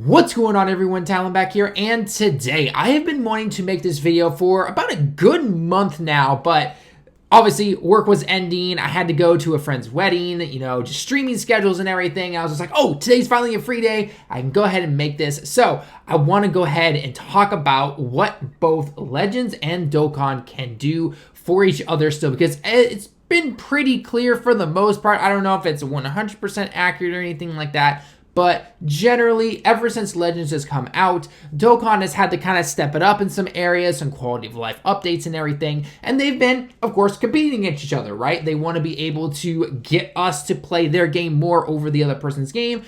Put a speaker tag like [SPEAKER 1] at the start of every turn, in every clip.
[SPEAKER 1] What's going on, everyone? Talon back here, and today I have been wanting to make this video for about a good month now, but obviously work was ending. I had to go to a friend's wedding, just streaming schedules and everything. I was just like, oh, today's finally a free day. I can go ahead and make this. So I want to go ahead and talk about what both Legends and Dokkan can do for each other still, because it's been pretty clear for the most part. I don't know if it's 100% accurate or anything like that, but generally, ever since Legends has come out, Dokkan has had to kind of step it up in some areas, some quality of life updates and everything, and they've been, of course, competing against each other, right? They want to be able to get us to play their game more over the other person's game,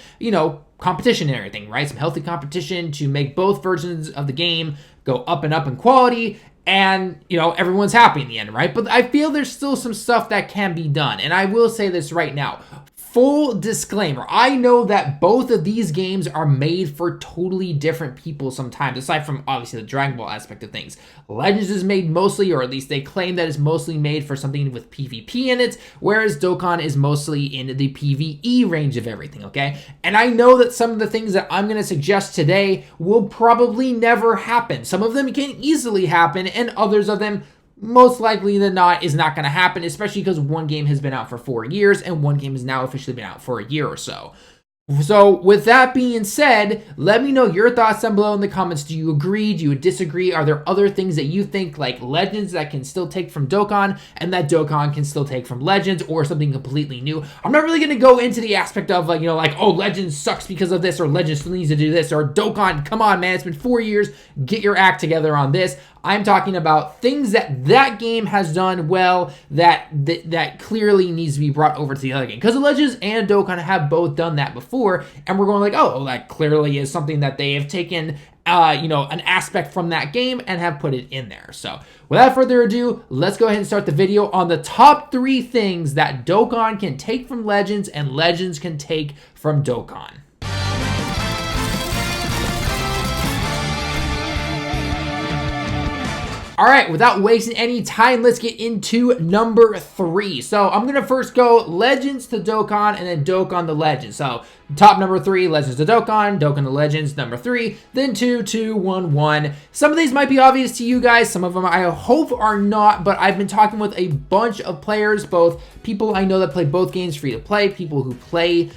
[SPEAKER 1] competition and everything, right? Some healthy competition to make both versions of the game go up and up in quality, and, everyone's happy in the end, right? But I feel there's still some stuff that can be done, and I will say this right now. Full disclaimer, I know that both of these games are made for totally different people sometimes, aside from obviously the Dragonball aspect of things. Legends is made mostly, or at least they claim that it's mostly made for something with PvP in it, whereas Dokkan is mostly in the PvE range of everything, okay? And I know that some of the things that I'm going to suggest today will probably never happen. Some of them can easily happen, and others of them most likely than not is not going to happen, especially because one game has been out for 4 years and one game has now officially been out for a year or so. So with that being said, let me know your thoughts down below in the comments. Do you agree? Do you disagree? Are there other things that you think, like Legends, that can still take from Dokkan and that Dokkan can still take from Legends, or something completely new? I'm not really going to go into the aspect of oh, Legends sucks because of this, or Legends still needs to do this, or Dokkan, come on, man, it's been 4 years. Get your act together on this. I'm talking about things that game has done well that clearly needs to be brought over to the other game. Because the Legends and Dokkan have both done that before, and we're going like, oh, that clearly is something that they have taken, an aspect from that game and have put it in there. So without further ado, let's go ahead and start the video on the top 3 things that Dokkan can take from Legends and Legends can take from Dokkan. All right, without wasting any time, let's get into number 3. So I'm going to first go Legends to Dokkan and then Dokkan to Legends. So top number 3, Legends to Dokkan, Dokkan to Legends, number 3, then 2, 2, 1, 1. Some of these might be obvious to you guys. Some of them I hope are not, but I've been talking with a bunch of players, both people I know that play both games free to play, people who play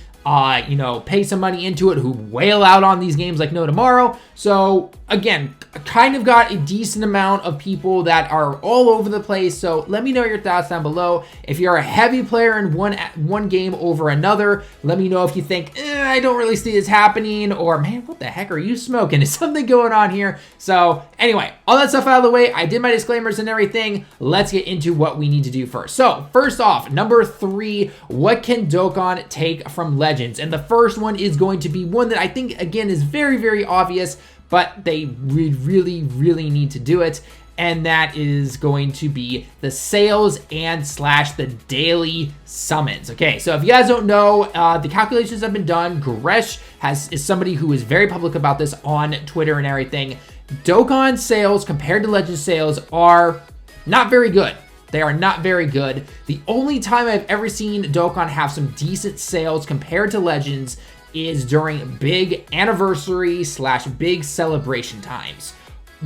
[SPEAKER 1] pay some money into it, who wail out on these games like no tomorrow. So again, I kind of got a decent amount of people that are all over the place. So let me know your thoughts down below. If you're a heavy player in one game over another, let me know if you think, I don't really see this happening, or man, what the heck are you smoking? Is something going on here? So anyway, all that stuff out of the way, I did my disclaimers and everything. Let's get into what we need to do first. So first off, number 3, what can Dokkan take from Legends? And the first one is going to be one that I think, again, is very, very obvious, but they really, really need to do it. And that is going to be the sales and / the daily summons. Okay, so if you guys don't know, the calculations have been done. Gresh is somebody who is very public about this on Twitter and everything. Dokkan sales compared to Legends sales are not very good. They are not very good. The only time I've ever seen Dokkan have some decent sales compared to Legends is during big anniversary / big celebration times.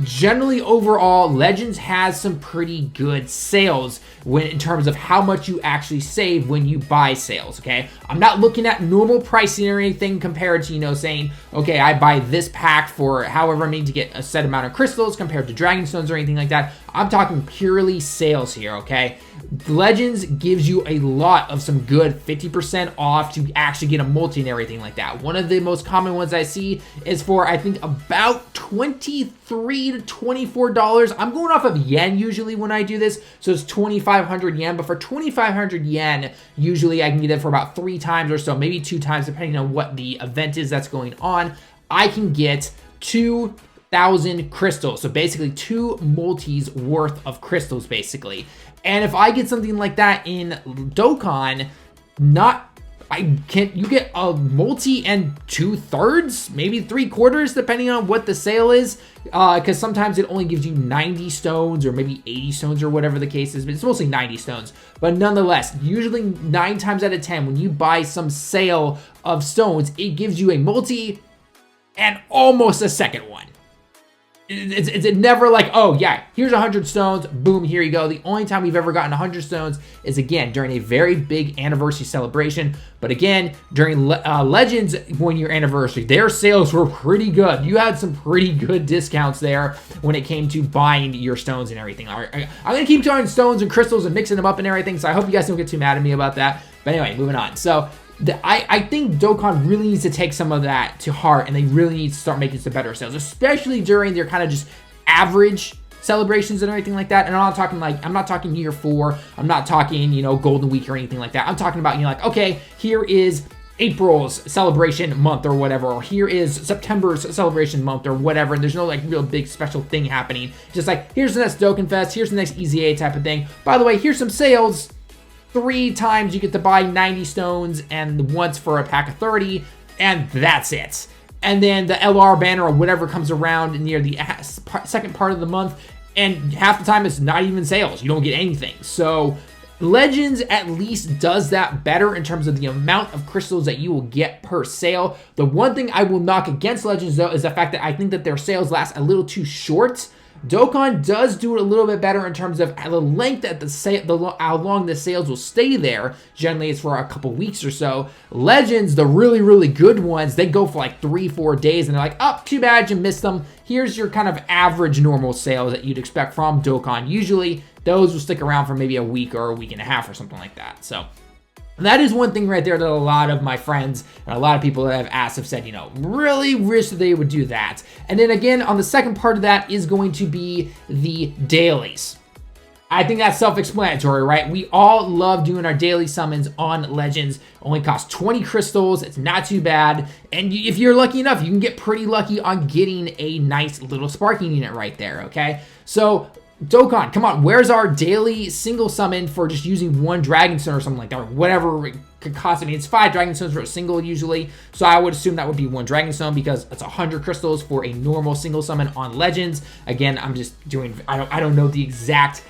[SPEAKER 1] Generally, overall, Legends has some pretty good sales in terms of how much you actually save when you buy sales, okay? I'm not looking at normal pricing or anything compared to, saying, okay, I buy this pack for however many to get a set amount of crystals compared to Dragon Stones or anything like that. I'm talking purely sales here, okay? Legends gives you a lot of some good 50% off to actually get a multi and everything like that. One of the most common ones I see is for, I think, about $23 to $24. I'm going off of yen usually when I do this, so it's 2,500 yen, but for 2,500 yen, usually I can get it for about 3 times or so, maybe 2 times, depending on what the event is that's going on. I can get 2,000 crystals, so basically 2 multis worth of crystals, basically. And if I get something like that in Dokkan, you get a multi and 2/3, maybe 3/4, depending on what the sale is. Because sometimes it only gives you 90 stones or maybe 80 stones or whatever the case is, but it's mostly 90 stones. But nonetheless, usually 9 times out of 10, when you buy some sale of stones, it gives you a multi and almost a second one. It's never like, oh yeah, here's 100 stones, boom, here you go. The only time we've ever gotten 100 stones is, again, during a very big anniversary celebration. But again, during Legends 1-year anniversary, their sales were pretty good. You had some pretty good discounts there when it came to buying your stones and everything. I'm going to keep throwing stones and crystals and mixing them up and everything, so I hope you guys don't get too mad at me about that. But anyway, moving on. So I think Dokkan really needs to take some of that to heart, and they really need to start making some better sales, especially during their kind of just average celebrations and everything like that. And I'm not talking year 4. I'm not talking, Golden Week or anything like that. I'm talking about, like, okay, here is April's celebration month or whatever, or here is September's celebration month or whatever, and there's no like real big special thing happening. Just like, here's the next Dokkan Fest, here's the next EZA type of thing. By the way, here's some sales. 3 times you get to buy 90 stones and once for a pack of 30, and that's it. And then the LR banner or whatever comes around near the second part of the month, and half the time it's not even sales. You don't get anything. So Legends at least does that better in terms of the amount of crystals that you will get per sale. The one thing I will knock against Legends, though, is the fact that I think that their sales last a little too short. Dokkan does do it a little bit better in terms of the length that how long the sales will stay there. Generally, it's for a couple weeks or so. Legends, the really, really good ones, they go for like 3-4 days, and they're like, oh, too bad you missed them. Here's your kind of average normal sales that you'd expect from Dokkan. Usually, those will stick around for maybe a week or a week and a half or something like that. So that is one thing right there that a lot of my friends and a lot of people that I've asked have said, really wish that they would do that. And then again, on the second part of that is going to be the dailies. I think that's self-explanatory, right? We all love doing our daily summons on Legends. Only cost 20 crystals. It's not too bad. And if you're lucky enough, you can get pretty lucky on getting a nice little sparking unit right there, okay? So Dokkan, come on, where's our daily single summon for just using 1 Dragon Stone or something like that, or whatever it could cost? I mean, it's 5 Dragon Stones for a single usually, so I would assume that would be 1 Dragon Stone because it's 100 crystals for a normal single summon on Legends. Again, I'm just doing, I don't know the exact,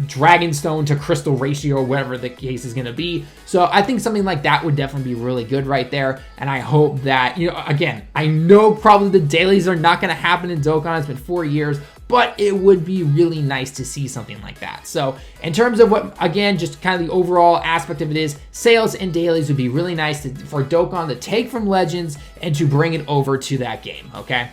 [SPEAKER 1] Dragon Stone to crystal ratio or whatever the case is going to be. So I think something like that would definitely be really good right there. And I hope that, again, I know probably the dailies are not going to happen in Dokkan. It's been 4 years, but it would be really nice to see something like that. So in terms of what, again, just kind of the overall aspect of it is, sales and dailies would be really nice for Dokkan to take from Legends and to bring it over to that game, okay?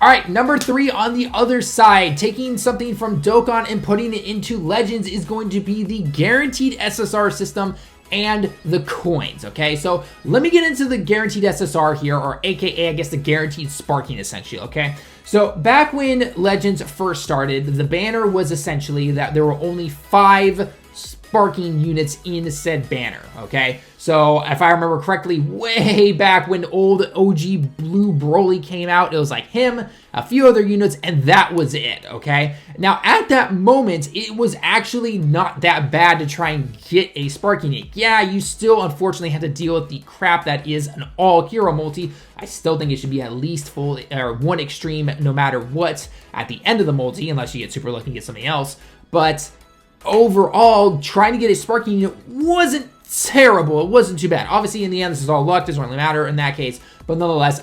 [SPEAKER 1] All right, number 3 on the other side, taking something from Dokkan and putting it into Legends is going to be the guaranteed SSR system and the coins, okay? So let me get into the guaranteed SSR here, or AKA, I guess, the guaranteed sparking, essentially, okay? So back when Legends first started, the banner was essentially that there were only 5 sparking units in said banner, okay? So if I remember correctly, way back when old OG Blue Broly came out, it was like him, a few other units, and that was it, okay? Now, at that moment, it was actually not that bad to try and get a sparking unit. Yeah, you still unfortunately had to deal with the crap that is an all-hero multi. I still think it should be at least full or 1 extreme no matter what at the end of the multi, unless you get super lucky and get something else. But overall, trying to get a sparking unit wasn't terrible. It wasn't too bad. Obviously, in the end, this is all luck. Doesn't really matter in that case. But nonetheless,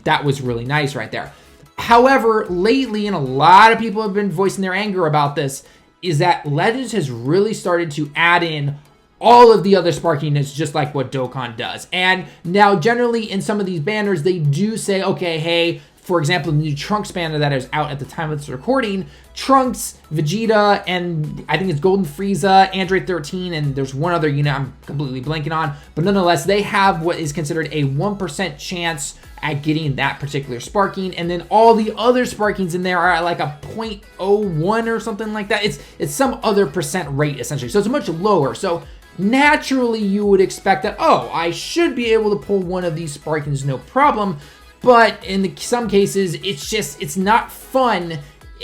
[SPEAKER 1] that was really nice right there. However, lately, and a lot of people have been voicing their anger about this, is that Legends has really started to add in all of the other sparking units just like what Dokkan does. And now, generally, in some of these banners, they do say, okay, hey, for example, the new Trunks banner that is out at the time of this recording, Trunks, Vegeta, and I think it's Golden Frieza, Android 13, and there's one other unit I'm completely blanking on. But nonetheless, they have what is considered a 1% chance at getting that particular sparking. And then all the other sparkings in there are at like a 0.01 or something like that. It's some other percent rate, essentially. So it's much lower. So naturally, you would expect that, oh, I should be able to pull one of these sparkings, no problem. But in some cases, it's not fun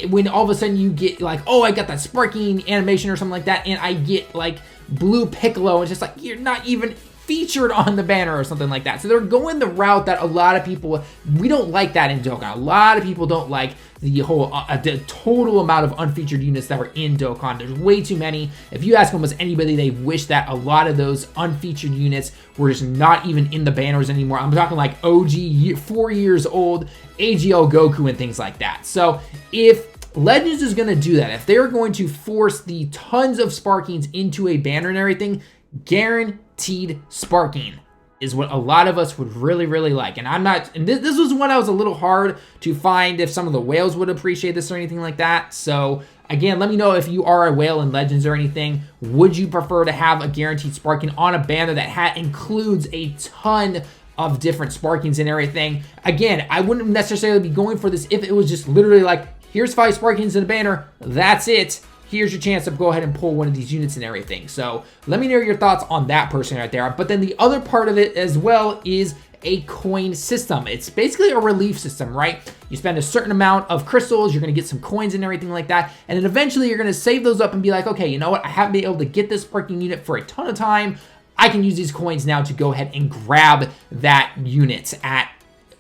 [SPEAKER 1] when all of a sudden you get like, oh, I got that sparking animation or something like that, and I get like Blue Piccolo, and it's just like, you're not even featured on the banner or something like that. So they're going the route that a lot of people, we don't like that in Dokkan. A lot of people don't like the whole, the total amount of unfeatured units that were in Dokkan. There's way too many. If you ask almost anybody, they wish that a lot of those unfeatured units were just not even in the banners anymore. I'm talking like OG 4 years old AGL Goku and things like that. So if Legends is going to do that, if they're going to force the tons of sparkings into a banner and everything, guaranteed sparking is what a lot of us would really, really like. And I'm not, and this was one I was a little hard to find if some of the whales would appreciate this or anything like that. So again, let me know if you are a whale in Legends or anything. Would you prefer to have a guaranteed sparking on a banner that includes a ton of different sparkings and everything? Again, I wouldn't necessarily be going for this if it was just literally like, here's 5 sparkings in a banner, that's it. Here's your chance to go ahead and pull one of these units and everything. So let me know your thoughts on that person right there. But then the other part of it as well is a coin system. It's basically a relief system, right? You spend a certain amount of crystals, you're gonna get some coins and everything like that. And then eventually you're gonna save those up and be like, okay, you know what? I haven't been able to get this sparking unit for a ton of time. I can use these coins now to go ahead and grab that unit at,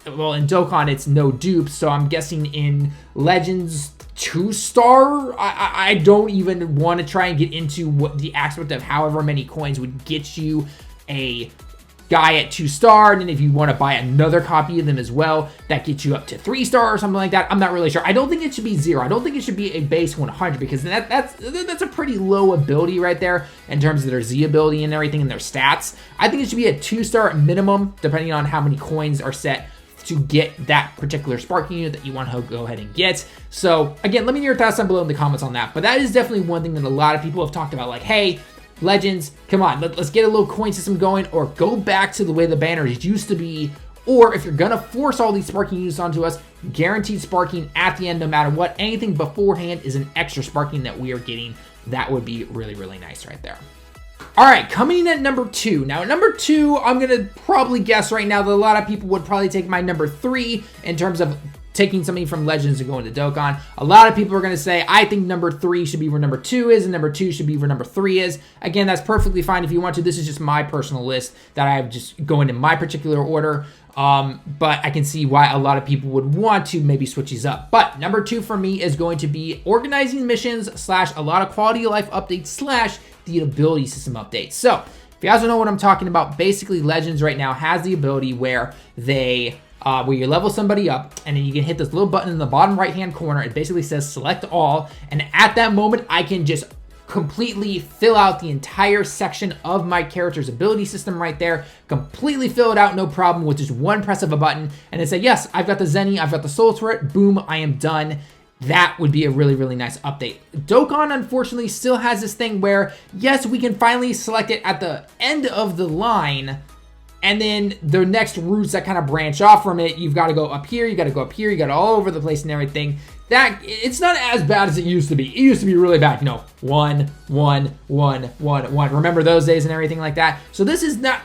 [SPEAKER 1] well, in Dokkan, it's no dupe. So I'm guessing in Legends, 2-star, I don't even want to try and get into what the aspect of however many coins would get you a guy at 2-star, and then if you want to buy another copy of them as well, that gets you up to 3-star or something like that. I'm not really sure. I don't think it should be 0. I don't think it should be a base 100 because that's a pretty low ability right there in terms of their Z ability and everything and their stats. I think it should be a 2-star minimum, depending on how many coins are set to get that particular sparking unit that you want to go ahead and get. So again, let me know your thoughts down below in the comments on that. But that is definitely one thing that a lot of people have talked about, like, hey, Legends, come on, let's get a little coin system going, or go back to the way the banners used to be. Or if you're gonna force all these sparking units onto us, guaranteed sparking at the end no matter what. Anything beforehand is an extra sparking that we are getting. That would be really, really nice right there. All right, coming in at number 2. Now, at number 2, I'm going to probably guess right now that a lot of people would probably take my number 3 in terms of taking something from Legends and going to Dokkan. A lot of people are going to say, I think number 3 should be where number 2 is, and number 2 should be where number 3 is. Again, that's perfectly fine if you want to. This is just my personal list that I have just going in my particular order. But I can see why a lot of people would want to maybe switch these up. But number 2 for me is going to be organizing missions / a lot of quality of life updates / the ability system updates. So if you guys don't know what I'm talking about, basically Legends right now has the ability where where you level somebody up, and then you can hit this little button in the bottom right hand corner. It basically says select all, and at that moment I can just completely fill out the entire section of my character's ability system right there, completely fill it out, no problem, with just one press of a button, and then say, yes, I've got the Zenny, I've got the Soul Turret, boom, I am done. That would be a really, really nice update. Dokkan, unfortunately, still has this thing where, yes, we can finally select it at the end of the line, and then the next routes that kind of branch off from it, you've got to go up here, you got to go up here, you got to all over the place and everything. That, it's not as bad as it used to be. It used to be really bad, you know, 1, 1, 1, 1, 1. Remember those days and everything like that? So this is not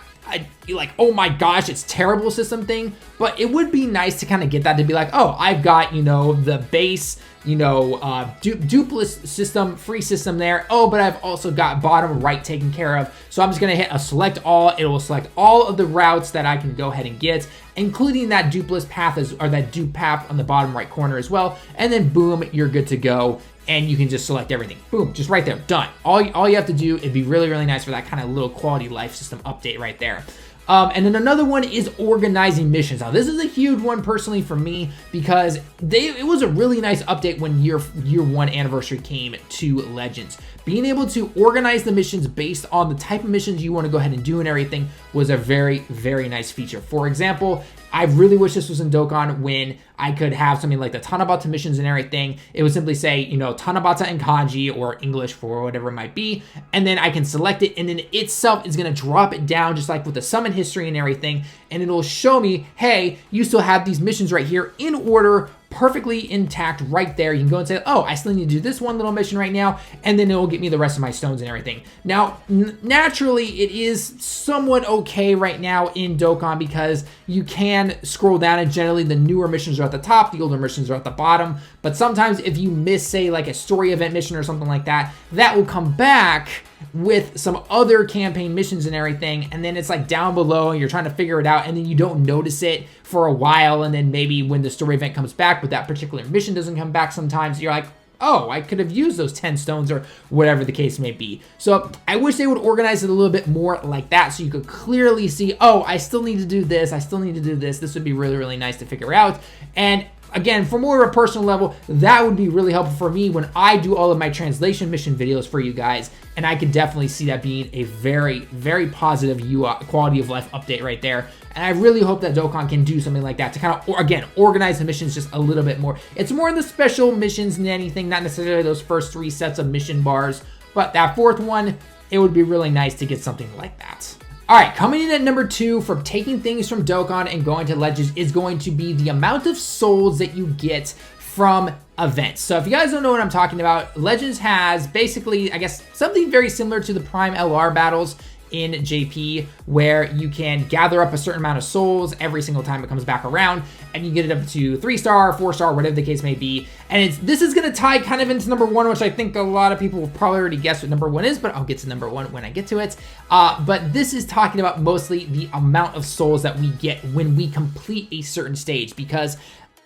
[SPEAKER 1] like, oh my gosh, it's terrible system thing, but it would be nice to kind of get that to be like, oh, I've got, you know, the base, you know, dupless system, free system there. Oh, but I've also got bottom right taken care of. So I'm just going to hit a select all. It will select all of the routes that I can go ahead and get, including that dupless path or that dupe path on the bottom right corner as well. And then boom, you're good to go. And you can just select everything. Boom, just right there, done. All you have to do, it'd be really, really nice for that kind of little quality life system update right there. And then another one is organizing missions. Now, this is a huge one personally for me because it was a really nice update when year 1 anniversary came to Legends. Being able to organize the missions based on the type of missions you want to go ahead and do and everything was a very, very nice feature. For example, I really wish this was in Dokkan when I could have something like the Tanabata missions and everything. It would simply say, you know, Tanabata in kanji or English for whatever it might be. And then I can select it, and then itself is going to drop it down just like with the summon history and everything. And it'll show me, hey, you still have these missions right here in order, perfectly intact right there. You can go and say, oh, I still need to do this one little mission right now, and then it will get me the rest of my stones and everything. Now, naturally, it is somewhat okay right now in Dokkan because you can scroll down, and generally the newer missions are at the top, the older missions are at the bottom. But sometimes if you miss, say, like a story event mission or something like that, that will come back with some other campaign missions and everything, and then it's like down below and you're trying to figure it out, and then you don't notice it for a while, and then maybe when the story event comes back but that particular mission doesn't come back, sometimes you're like, oh, I could have used those 10 stones or whatever the case may be. So I wish they would organize it a little bit more like that so you could clearly see, oh, I still need to do this, I still need to do this. This would be really, really nice to figure out. And again, for more of a personal level, that would be really helpful for me when I do all of my translation mission videos for you guys. And I could definitely see that being a very, very positive quality of life update right there. And I really hope that Dokkan can do something like that to kind of, again, organize the missions just a little bit more. It's more in the special missions than anything, not necessarily those first 3 sets of mission bars. But that 4th one, it would be really nice to get something like that. All right, coming in at number 2 for taking things from Dokkan and going to Legends is going to be the amount of souls that you get from events. So if you guys don't know what I'm talking about, Legends has basically, I guess, something very similar to the Prime LR battles in JP, where you can gather up a certain amount of souls every single time it comes back around, and you get it up to 3-star, 4-star, whatever the case may be. And this is going to tie kind of into number 1, which I think a lot of people will probably already guess what number 1 is, but I'll get to number 1 when I get to it. But this is talking about mostly the amount of souls that we get when we complete a certain stage, because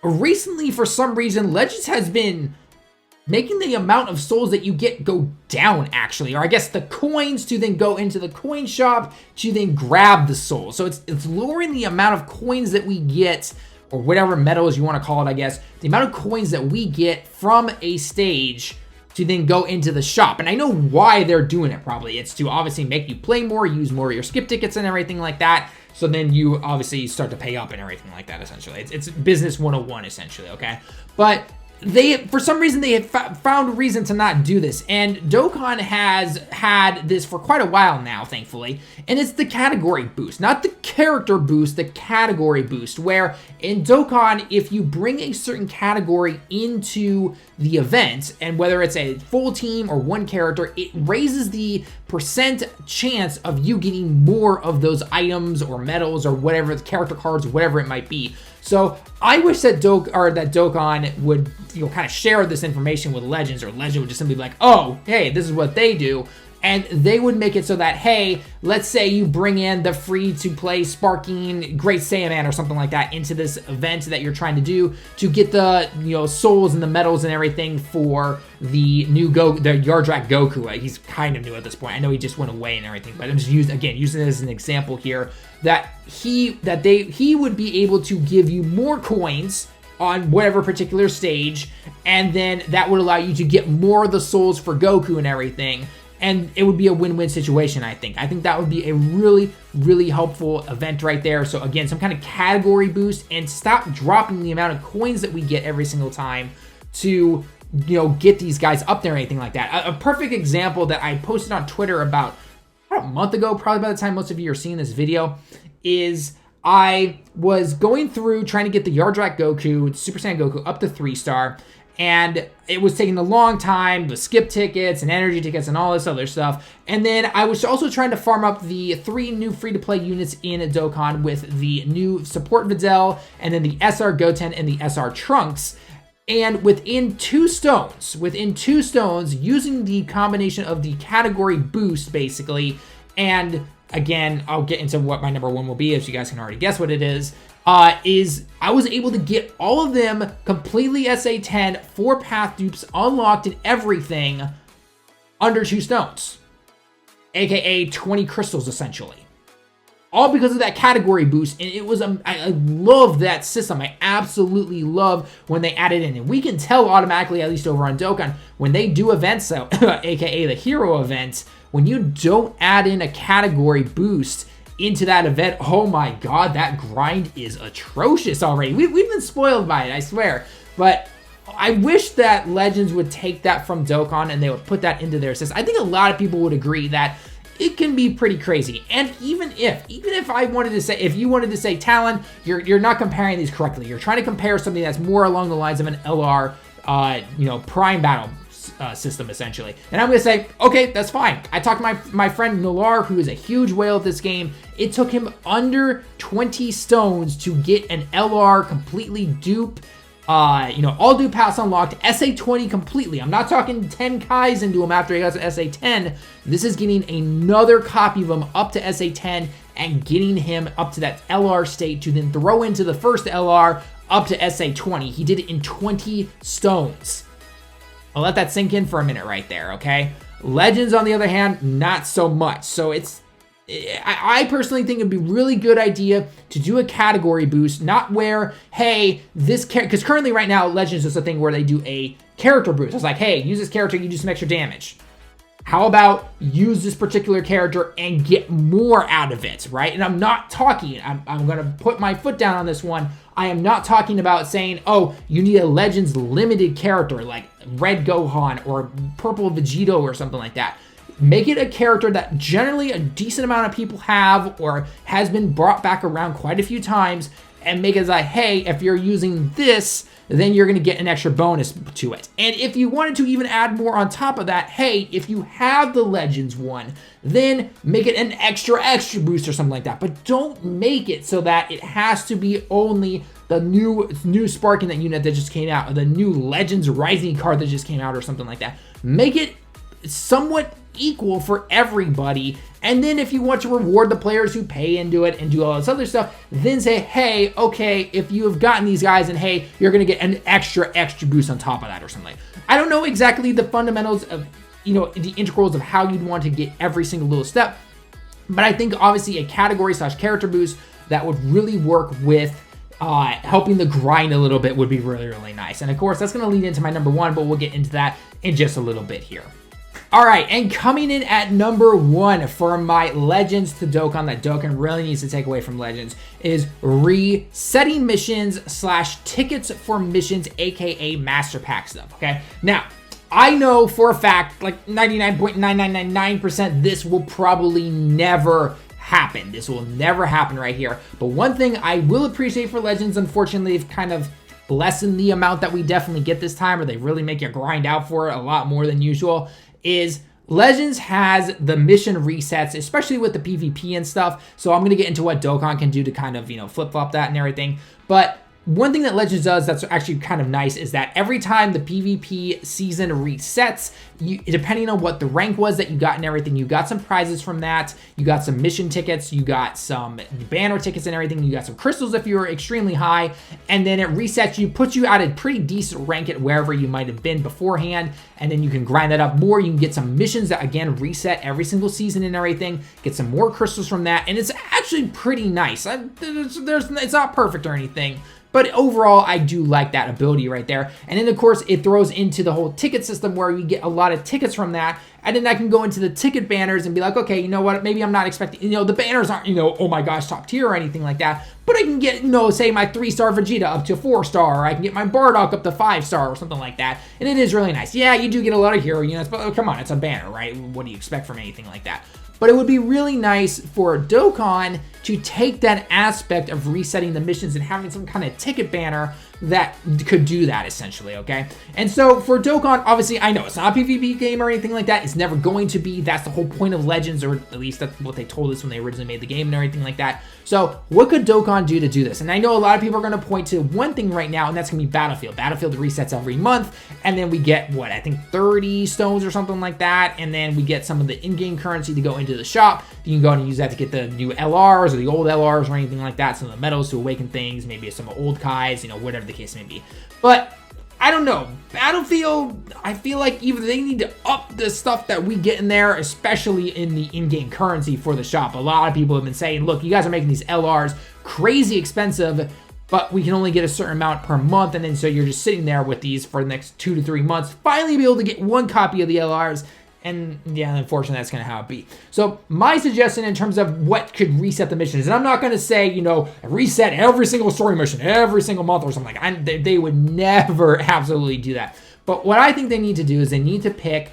[SPEAKER 1] recently, for some reason, Legends has been making the amount of souls that you get go down, actually. Or I guess the coins to then go into the coin shop to then grab the souls. So it's lowering the amount of coins that we get, or whatever medals you want to call it, I guess. The amount of coins that we get from a stage to then go into the shop. And I know why they're doing it, probably. It's to obviously make you play more, use more of your skip tickets and everything like that. So then you obviously start to pay up and everything like that, essentially. It's business 101, essentially, okay? But for some reason, they have found a reason to not do this. And Dokkan has had this for quite a while now, thankfully. And it's the category boost, not the character boost, the category boost, where in Dokkan, if you bring a certain category into the event, and whether it's a full team or one character, it raises the percent chance of you getting more of those items or medals or whatever, the character cards, whatever it might be. So I wish that Dokkan would, kind of share this information with Legends, or Legend would just simply be like, oh, hey, this is what they do. And they would make it so that, hey, let's say you bring in the free-to-play Sparking Great Saiyaman or something like that into this event that you're trying to do to get the, souls and the medals and everything for the new the Yardrat Goku. He's kind of new at this point. I know he just went away and everything, but I'm just using it as an example here, that he would be able to give you more coins on whatever particular stage, and then that would allow you to get more of the souls for Goku and everything. And it would be a win-win situation, I think. I think that would be a really, really helpful event right there. So again, some kind of category boost, and stop dropping the amount of coins that we get every single time to, get these guys up there or anything like that. A perfect example that I posted on Twitter about a month ago, probably by the time most of you are seeing this video, is I was going through trying to get the Yardrat Goku, Super Saiyan Goku, up to 3-star. And it was taking a long time with skip tickets and energy tickets and all this other stuff. And then I was also trying to farm up the 3 new free-to-play units in Dokkan with the new Support Videl, and then the SR Goten and the SR Trunks. And within 2 stones, using the combination of the category boost, basically, and again, I'll get into what my number 1 will be, as you guys can already guess what it is I was able to get all of them completely SA10, 4 path dupes unlocked and everything under 2 stones, aka 20 crystals, essentially. All because of that category boost, and it was, I love that system. I absolutely love when they add it in, and we can tell automatically, at least over on Dokkan, when they do events, so, aka the hero event, when you don't add in a category boost into that event, oh my god, that grind is atrocious already. We've been spoiled by it, I swear. But I wish that Legends would take that from Dokkan and they would put that into their system. I think a lot of people would agree that it can be pretty crazy. And even if I wanted to say, if you wanted to say, Talon, you're not comparing these correctly. You're trying to compare something that's more along the lines of an LR, Prime Battle system, essentially. And I'm going to say, okay, that's fine. I talked to my friend Nalar, who is a huge whale at this game. It took him under 20 stones to get an LR completely dupe all due pass unlocked, SA20 completely. I'm not talking 10 Kais into him after he got to SA10. This is getting another copy of him up to SA10 and getting him up to that LR state to then throw into the first LR up to SA20. He did it in 20 stones. I'll let that sink in for a minute right there, okay? Legends, on the other hand, not so much. So I personally think it'd be a really good idea to do a category boost, not where, hey, this character, because currently right now, Legends is a thing where they do a character boost. It's like, hey, use this character, you do some extra damage. How about use this particular character and get more out of it, right? And I'm not talking, I'm going to put my foot down on this one. I am not talking about saying, oh, you need a Legends limited character like Red Gohan or Purple Vegito or something like that. Make it a character that generally a decent amount of people have or has been brought back around quite a few times, and make it like, hey, if you're using this, then you're going to get an extra bonus to it. And if you wanted to even add more on top of that, hey, if you have the Legends one, then make it an extra boost or something like that. But don't make it so that it has to be only the new Sparking that unit that just came out, or the new Legends Rising card that just came out or something like that. Make it somewhat equal for everybody, and then if you want to reward the players who pay into it and do all this other stuff, then say, hey, okay, if you have gotten these guys, and hey, you're gonna get an extra boost on top of that or something. I don't know exactly the fundamentals of, the integrals of how you'd want to get every single little step, but I think obviously a category / character boost that would really work with helping the grind a little bit would be really, really nice. And of course, that's gonna lead into my number one, but we'll get into that in just a little bit here. All right, and coming in at number one for my Legends to Dokkan that Dokkan really needs to take away from Legends is resetting missions / tickets for missions, aka Master Pack stuff, okay? Now, I know for a fact, like 99.9999%, this will probably never happen. This will never happen right here. But one thing I will appreciate for Legends, unfortunately, they've kind of lessened the amount that we definitely get this time, or they really make you grind out for it a lot more than usual, is Legends has the mission resets, especially with the PvP and stuff. So I'm going to get into what Dokkan can do to kind of, flip-flop that and everything. But one thing that Legends does that's actually kind of nice is that every time the PvP season resets, depending on what the rank was that you got and everything, you got some prizes from that, you got some mission tickets, you got some banner tickets and everything, you got some crystals if you were extremely high, and then it resets you, puts you at a pretty decent rank at wherever you might have been beforehand, and then you can grind that up more. You can get some missions that, again, reset every single season and everything, get some more crystals from that, and it's actually pretty nice. It's not perfect or anything, but overall, I do like that ability right there. And then, of course, it throws into the whole ticket system where you get a lot of tickets from that. And then I can go into the ticket banners and be like, okay, you know what? Maybe I'm not expecting, the banners aren't, oh my gosh, top tier or anything like that. But I can get, say my 3-star Vegeta up to 4-star, or I can get my Bardock up to 5-star or something like that. And it is really nice. Yeah, you do get a lot of hero units, but come on, it's a banner, right? What do you expect from anything like that? But it would be really nice for Dokkan to take that aspect of resetting the missions and having some kind of ticket banner that could do that, essentially, okay? And so for Dokkan, obviously, I know it's not a PvP game or anything like that. It's never going to be. That's the whole point of Legends, or at least that's what they told us when they originally made the game and everything like that. So what could Dokkan do to do this? And I know a lot of people are going to point to one thing right now, and that's going to be Battlefield. Battlefield resets every month, and then we get, what, I think 30 stones or something like that, and then we get some of the in-game currency to go into the shop. You can go and use that to get the new LRs or the old LRs or anything like that, some of the medals to awaken things, maybe some old Kais, whatever the case may be. But I don't know, Battlefield, I feel like either they need to up the stuff that we get in there, especially in the in-game currency for the shop. A lot of people have been saying, look, you guys are making these LRs crazy expensive, but we can only get a certain amount per month, and then so you're just sitting there with these for the next 2 to 3 months, finally be able to get one copy of the LRs. And yeah, unfortunately, that's kind of how it be. So my suggestion in terms of what could reset the missions, and I'm not going to say, reset every single story mission every single month or something like that. They would never absolutely do that. But what I think they need to do is they need to pick,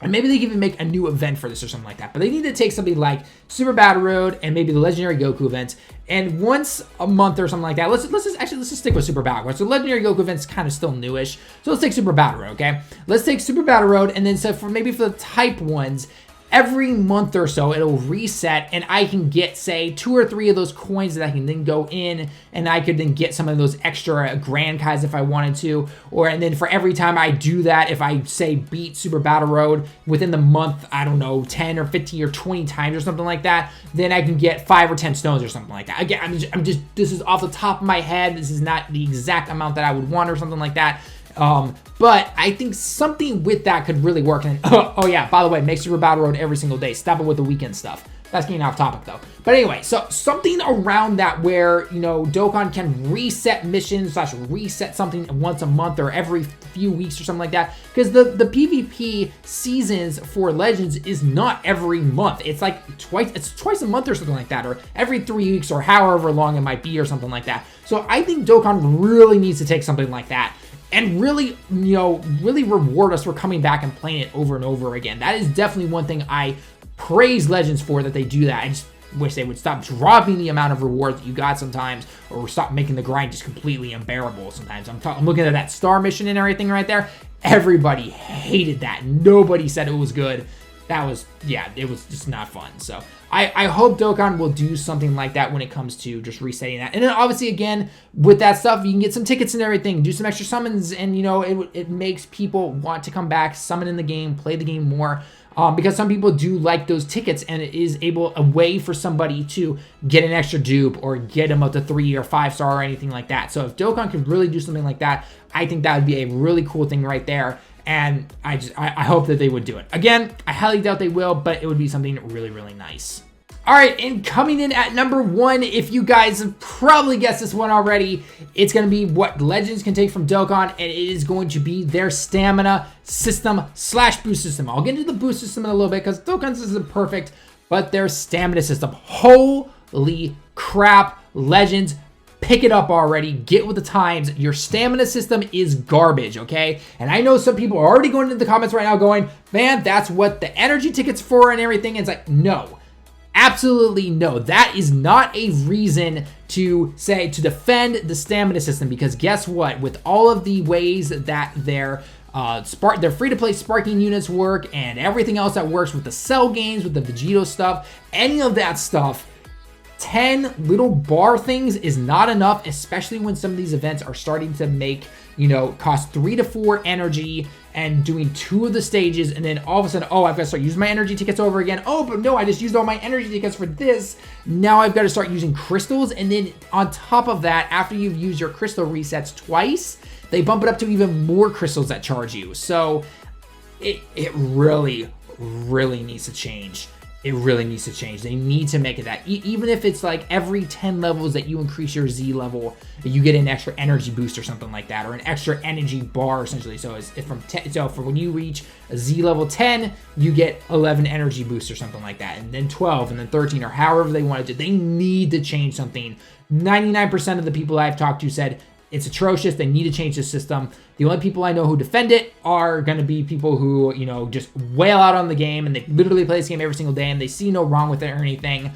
[SPEAKER 1] and maybe they can even make a new event for this or something like that, but they need to take something like Super Battle Road and maybe the Legendary Goku event, and once a month or something like that, let's just stick with Super Battle Road. So Legendary Goku event's kind of still newish, so let's take Super Battle Road, okay? Let's take Super Battle Road, and then so for the type ones, every month or so, it'll reset, and I can get, say, 2 or 3 of those coins that I can then go in, and I could then get some of those extra Grand Kais if I wanted to. And then for every time I do that, if I, say, beat Super Battle Road within the month, I don't know, 10 or 15 or 20 times or something like that, then I can get 5 or 10 stones or something like that. Again, I'm just this is off the top of my head. This is not the exact amount that I would want or something like that. But I think something with that could really work. And oh yeah, by the way, make Super Battle Road every single day. Stop it with the weekend stuff. That's getting off topic though. But anyway, so something around that where, you know, Dokkan can reset missions / reset something once a month or every few weeks or something like that. Because the PvP seasons for Legends is not every month. It's like twice a month or something like that, or every 3 weeks or however long it might be or something like that. So I think Dokkan really needs to take something like that and really, you know, really reward us for coming back and playing it over and over again. That is definitely one thing I praise Legends for, that they do that. I just wish they would stop dropping the amount of rewards that you got sometimes, or stop making the grind just completely unbearable sometimes. I'm looking at that star mission and everything right there. Everybody hated that. Nobody said it was good. That was, yeah, it was just not fun. So I hope Dokkan will do something like that when it comes to just resetting that. And then obviously, again, with that stuff, you can get some tickets and everything, do some extra summons, and, you know, it makes people want to come back, summon in the game, play the game more. Because some people do like those tickets, and it is a way for somebody to get an extra dupe or get them up to 3 or 5 star or anything like that. So if Dokkan could really do something like that, I think that would be a really cool thing right there. And I hope that they would do it. Again, I highly doubt they will, but it would be something really, really nice. All right, and coming in at number 1, if you guys have probably guessed this one already, it's going to be what Legends can take from Dokkan, and it is going to be their stamina system / boost system. I'll get into the boost system in a little bit because Dokkan's isn't perfect, but their stamina system. Holy crap, Legends, pick it up already. Get with the times. Your stamina system is garbage, okay? And I know some people are already going into the comments right now going, man, that's what the energy ticket's for and everything. And it's like, no. Absolutely no. That is not a reason to defend the stamina system, because guess what? With all of the ways that their free-to-play sparking units work and everything else that works with the cell games, with the Vegito stuff, any of that stuff, 10 little bar things is not enough, especially when some of these events are starting to make, you know, cost 3 to 4 energy and doing 2 of the stages, and then all of a sudden, oh, I've got to start using my energy tickets over again. Oh, but no, I just used all my energy tickets for this. Now I've got to start using crystals, and then on top of that, after you've used your crystal resets twice, they bump it up to even more crystals that charge you. So it really, really needs to change. It really needs to change. They need to make it that. Even if it's like every 10 levels that you increase your Z level, you get an extra energy boost or something like that, or an extra energy bar essentially. So for when you reach a Z level 10, you get 11 energy boosts or something like that, and then 12, and then 13, or however they want to do. They need to change something. 99% of the people I've talked to said it's atrocious. They need to change the system. The only people I know who defend it are going to be people who, you know, just wail out on the game, and they literally play this game every single day, and they see no wrong with it or anything.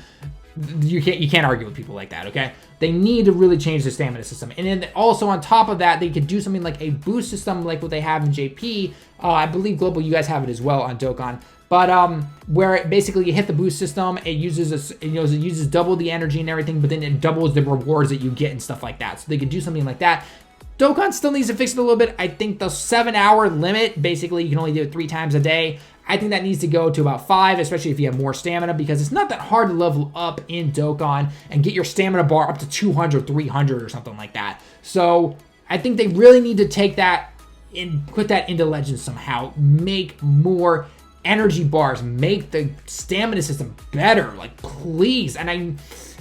[SPEAKER 1] You can't argue with people like that, okay? They need to really change the stamina system. And then also on top of that, they could do something like a boost system like what they have in JP. I believe Global, you guys have it as well on Dokkan. But where basically you hit the boost system, it uses double the energy and everything, but then it doubles the rewards that you get and stuff like that. So they could do something like that. Dokkan still needs to fix it a little bit. I think the 7-hour limit, basically you can only do it 3 times a day. I think that needs to go to about 5, especially if you have more stamina, because it's not that hard to level up in Dokkan and get your stamina bar up to 200, 300 or something like that. So I think they really need to take that and put that into Legends somehow. Make more energy bars, make the stamina system better, like please. And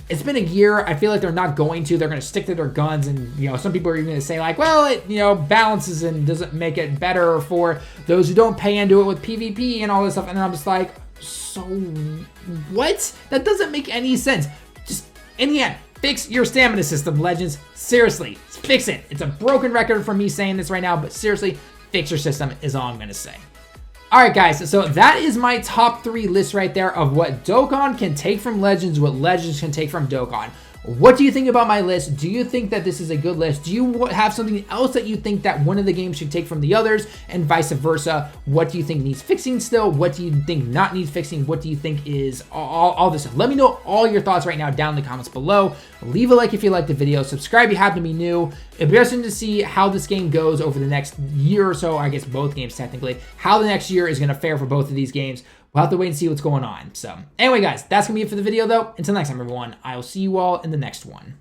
[SPEAKER 1] it's been a year. I feel like they're not going to. They're going to stick to their guns, and you know, some people are even going to say like, well, it, you know, balances and doesn't make it better for those who don't pay into it with PvP and all this stuff. And I'm just like, so what? That doesn't make any sense. Just in the end, fix your stamina system, Legends. Seriously, fix it. It's a broken record for me saying this right now, but seriously, fix your system is all I'm going to say. All right, guys, so that is my top 3 list right there of what Dokkan can take from Legends, what Legends can take from Dokkan. What do you think about my list? Do you think that this is a good list? Do you have something else that you think that one of the games should take from the others, and vice versa? What do you think needs fixing still? What do you think not needs fixing? What do you think is all this stuff? Let me know all your thoughts right now down in the comments below. Leave a like if you liked the video. Subscribe if you happen to be new. It'll be interesting to see how this game goes over the next year or so. I guess both games technically. How the next year is going to fare for both of these games. We'll have to wait and see what's going on. So anyway, guys, that's going to be it for the video, though. Until next time, everyone, I will see you all in the next one.